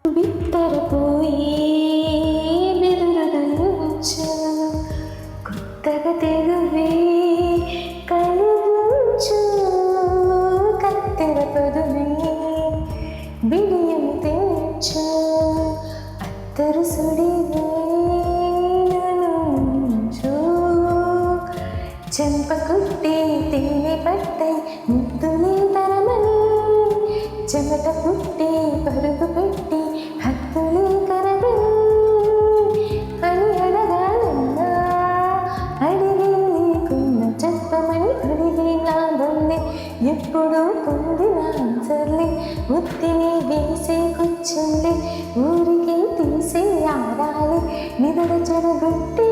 బిత్తరపోయి బెదురదలించు కొత్తగా తెగువే కలిగించు కత్తెర పదునే బిడియం తెంచు అత్తరు సుడివే ననుంచు చెంప కుట్టి తేనె పట్టై ముద్దులే తరమని చెమట పుట్టి పరుగు పెట్టి హక్కులే కరగని అని అడగాలన్నా అడిగి లేకున్న చెప్పమని అడిగి నాదల్లే ఎప్పుడూ పొందిన ఆన్సర్లే ఉత్తిని వేసే కూర్చుండే ఊరికి తీసే ఆడాలి నిదర చెడగొట్టి